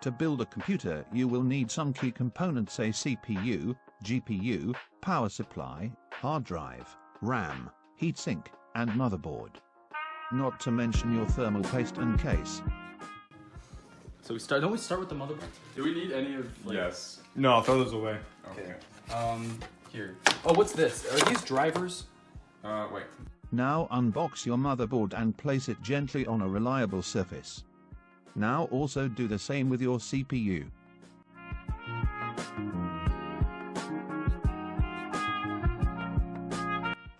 To build a computer, you will need some key components: a CPU, GPU, power supply, hard drive, RAM, heatsink, and motherboard. Not to mention your thermal paste and case. So don't we start with the motherboard? Do we need any of, like... Yes. No, throw those away. Okay. Here. Oh, what's this? Are these drivers? Wait. Now unbox your motherboard and place it gently on a reliable surface. Now also do the same with your CPU.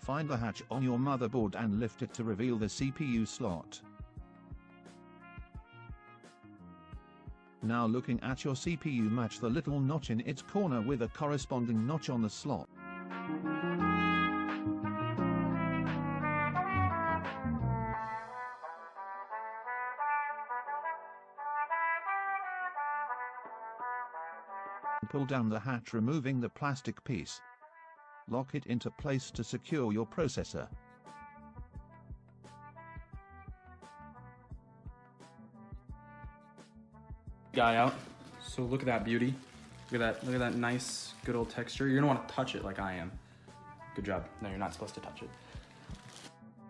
Find the hatch on your motherboard and lift it to reveal the CPU slot. Now looking at your CPU, match the little notch in its corner with a corresponding notch on the slot. Pull down the hatch, removing the plastic piece. Lock it into place to secure your processor. Guy out. So look at that beauty. Look at that nice, good old texture. You're gonna want to touch it like I am. Good job. No, you're not supposed to touch it.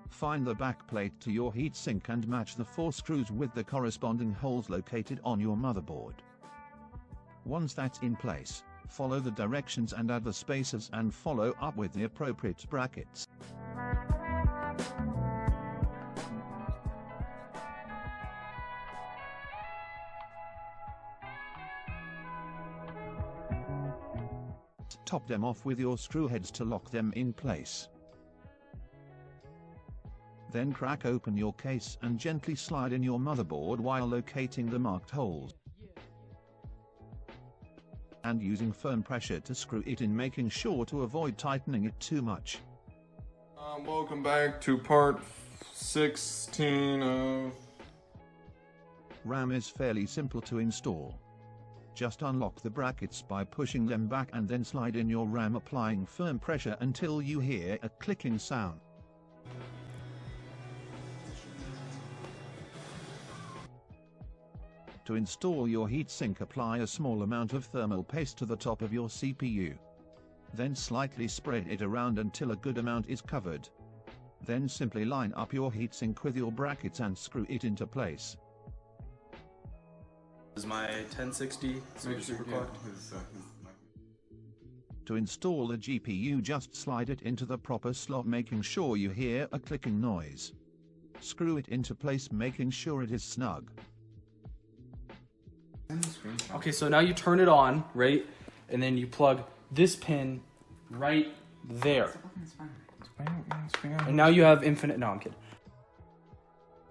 Find the back plate to your heatsink and match the 4 screws with the corresponding holes located on your motherboard. Once that's in place, follow the directions and add the spacers and follow up with the appropriate brackets. Top them off with your screw heads to lock them in place. Then crack open your case and gently slide in your motherboard while locating the marked holes. And using firm pressure to screw it in, making sure to avoid tightening it too much. Welcome back to part 16 of... RAM is fairly simple to install. Just unlock the brackets by pushing them back and then slide in your RAM, applying firm pressure until you hear a clicking sound. To install your heatsink, apply a small amount of thermal paste to the top of your CPU. Then slightly spread it around until a good amount is covered. Then simply line up your heatsink with your brackets and screw it into place. This is my 1060 super clock. To install the GPU, just slide it into the proper slot, making sure you hear a clicking noise. Screw it into place, making sure it is snug. Okay, so now you turn it on, right? And then you plug this pin right there. And now you have infinite... No, I'm kidding.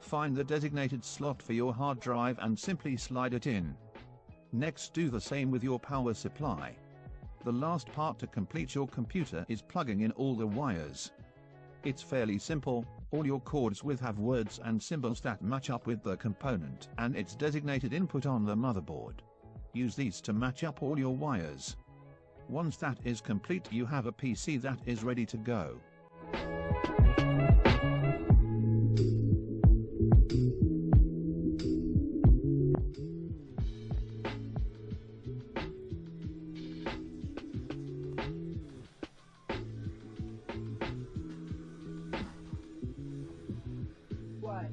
Find the designated slot for your hard drive and simply slide it in. Next, do the same with your power supply. The last part to complete your computer is plugging in all the wires. It's fairly simple. All your cords will have words and symbols that match up with the component and its designated input on the motherboard. Use these to match up all your wires. Once that is complete, you have a PC that is ready to go. Why?